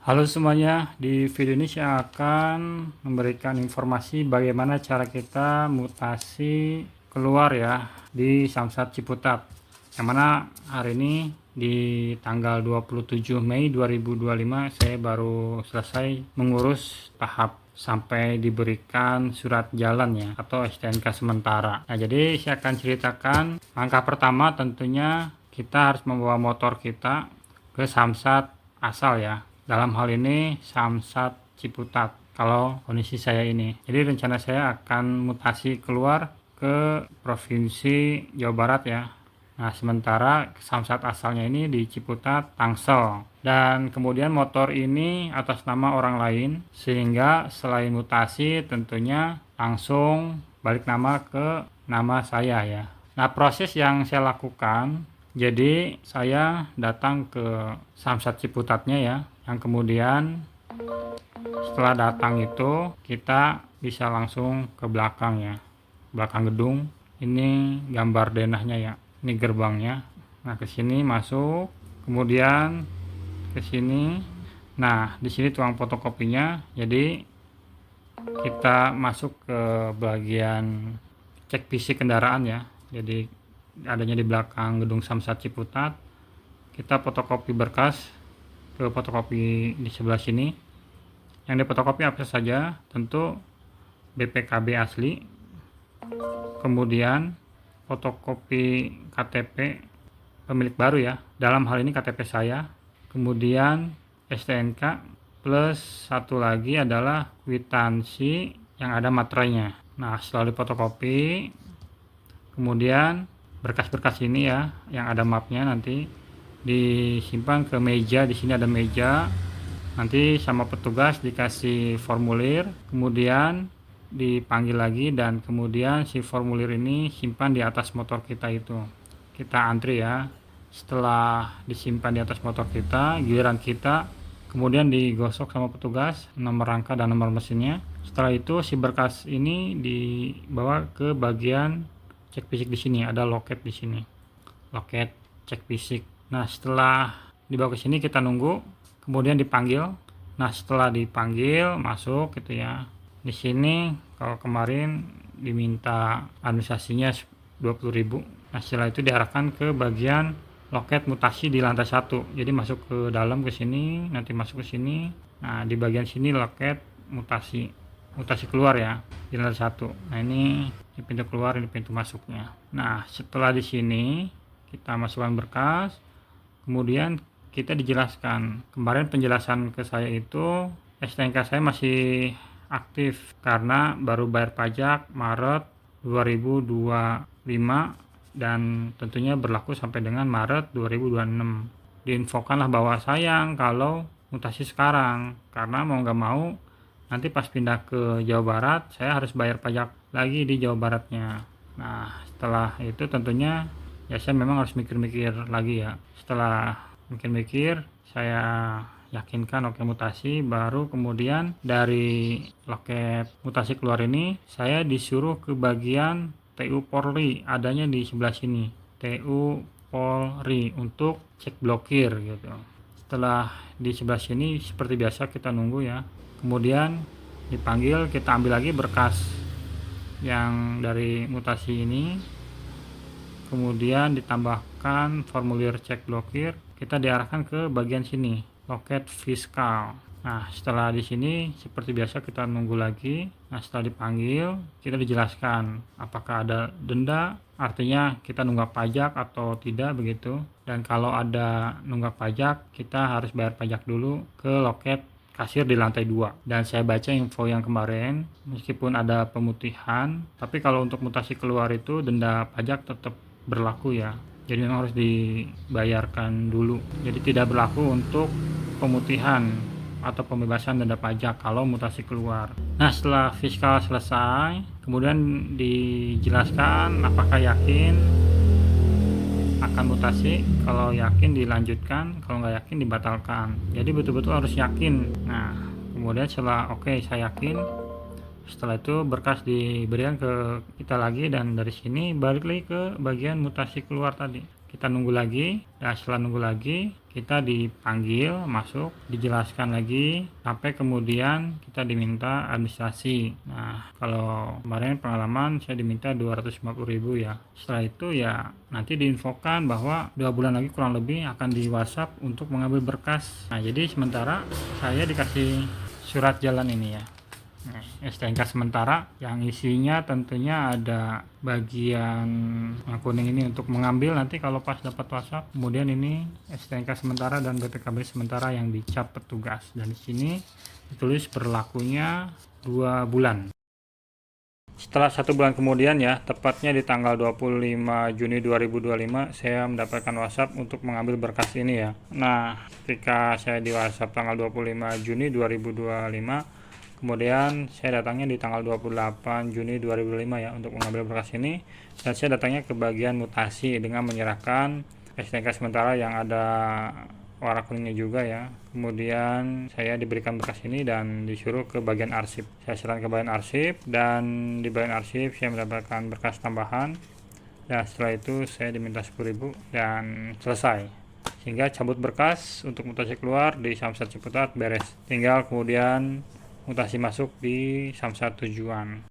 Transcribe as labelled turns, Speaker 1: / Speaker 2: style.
Speaker 1: Halo semuanya, di video ini saya akan memberikan informasi bagaimana cara kita mutasi keluar ya di Samsat Ciputat. Yang mana hari ini di tanggal 27 Mei 2025 saya baru selesai mengurus tahap sampai diberikan surat jalan ya atau STNK sementara. Nah, jadi saya akan ceritakan langkah pertama tentunya kita harus membawa motor kita ke Samsat asal ya. Dalam hal ini Samsat Ciputat kalau kondisi saya ini. Jadi rencana saya akan mutasi keluar ke Provinsi Jawa Barat ya. Nah, sementara Samsat asalnya ini di Ciputat, Tangsel. Dan kemudian motor ini atas nama orang lain, sehingga selain mutasi tentunya langsung balik nama ke nama saya ya. Nah, proses yang saya lakukan, jadi saya datang ke Samsat Ciputatnya ya, yang kemudian setelah datang itu kita bisa langsung ke belakang ya, belakang gedung. Ini gambar denahnya ya, ini gerbangnya. Nah, ke sini masuk, kemudian ke sini. Nah, di sini tukang fotokopinya. Jadi kita masuk ke bagian cek fisik kendaraan ya. Jadi adanya di belakang gedung Samsat Ciputat. Kita fotokopi berkas ke fotokopi di sebelah sini. Yang difotokopi apa saja? Tentu BPKB asli, kemudian fotokopi KTP pemilik baru ya, dalam hal ini KTP saya, kemudian STNK, plus satu lagi adalah kwitansi yang ada materainya. Nah, setelah difotokopi, kemudian berkas-berkas ini ya yang ada mapnya nanti disimpan ke meja. Di sini ada meja, nanti sama petugas dikasih formulir, kemudian dipanggil lagi, dan kemudian si formulir ini simpan di atas motor kita. Itu kita antri ya. Setelah disimpan di atas motor kita, giliran kita kemudian digosok sama petugas nomor rangka dan nomor mesinnya. Setelah itu si berkas ini dibawa ke bagian cek fisik. Di sini ada loket, di sini loket cek fisik. Nah, setelah dibawa ke sini kita nunggu, kemudian dipanggil. Nah, setelah dipanggil masuk gitu ya. Di sini kalau kemarin diminta administrasinya 20.000. Nah, setelah itu diarahkan ke bagian loket mutasi di lantai 1. Jadi masuk ke dalam ke sini, nanti masuk ke sini. Nah, di bagian sini loket mutasi keluar ya di lantai 1. Nah, ini di pintu keluar, ini pintu masuknya. Nah, setelah di sini kita masukkan berkas, kemudian kita dijelaskan. Kemarin penjelasan ke saya itu STNK saya masih aktif karena baru bayar pajak Maret 2025 dan tentunya berlaku sampai dengan Maret 2026. Diinfokanlah bahwa sayang kalau mutasi sekarang, karena mau nggak mau nanti pas pindah ke Jawa Barat saya harus bayar pajak lagi di Jawa Baratnya. Nah, setelah itu tentunya ya saya memang harus mikir-mikir lagi ya. Setelah mikir-mikir saya yakinkan oke mutasi, baru kemudian dari loket mutasi keluar ini saya disuruh ke bagian TU Polri, adanya di sebelah sini, TU Polri, untuk cek blokir gitu. Setelah di sebelah sini seperti biasa kita nunggu ya, kemudian dipanggil, kita ambil lagi berkas yang dari mutasi ini, kemudian ditambahkan formulir cek blokir, kita diarahkan ke bagian sini, loket fiskal. Nah, setelah di sini seperti biasa kita nunggu lagi. Nah, setelah dipanggil kita dijelaskan apakah ada denda, artinya kita nunggak pajak atau tidak begitu. Dan kalau ada nunggak pajak, kita harus bayar pajak dulu ke loket kasir di lantai 2. Dan saya baca info yang kemarin, meskipun ada pemutihan, tapi kalau untuk mutasi keluar itu denda pajak tetap berlaku ya. Jadi memang harus dibayarkan dulu. Jadi tidak berlaku untuk pemutihan atau pembebasan denda pajak kalau mutasi keluar. Nah, setelah fiskal selesai, kemudian dijelaskan apakah yakin akan mutasi. Kalau yakin dilanjutkan, kalau nggak yakin dibatalkan. Jadi betul-betul harus yakin. Nah, kemudian setelah oke saya yakin, setelah itu berkas diberikan ke kita lagi, dan dari sini balik lagi ke bagian mutasi keluar tadi. Kita nunggu lagi. Nah, setelah nunggu lagi kita dipanggil masuk, dijelaskan lagi, sampai kemudian kita diminta administrasi. Nah, kalau kemarin pengalaman saya diminta 250.000 ya. Setelah itu ya nanti diinfokan bahwa 2 bulan lagi kurang lebih akan di WhatsApp untuk mengambil berkas. Nah, jadi sementara saya dikasih surat jalan ini ya. STNK sementara yang isinya tentunya ada bagian kuning ini untuk mengambil nanti kalau pas dapat WhatsApp. Kemudian ini STNK sementara dan BPKB sementara yang dicap petugas, dan di sini ditulis berlakunya 2 bulan. Setelah 1 bulan kemudian ya, tepatnya di tanggal 25 Juni 2025, saya mendapatkan WhatsApp untuk mengambil berkas ini ya. Nah, ketika saya di WhatsApp tanggal 25 Juni 2025, kemudian saya datangnya di tanggal 28 Juni 2005 ya untuk mengambil berkas ini, dan saya datangnya ke bagian mutasi dengan menyerahkan STNK sementara yang ada warna kuningnya juga ya. Kemudian saya diberikan berkas ini dan disuruh ke bagian arsip. Saya serahkan ke bagian arsip, dan di bagian arsip saya mendapatkan berkas tambahan, dan setelah itu saya diminta 10.000 dan selesai. Sehingga cabut berkas untuk mutasi keluar di Samsat Ciputat beres. Tinggal kemudian mutasi masuk di Samsat tujuan.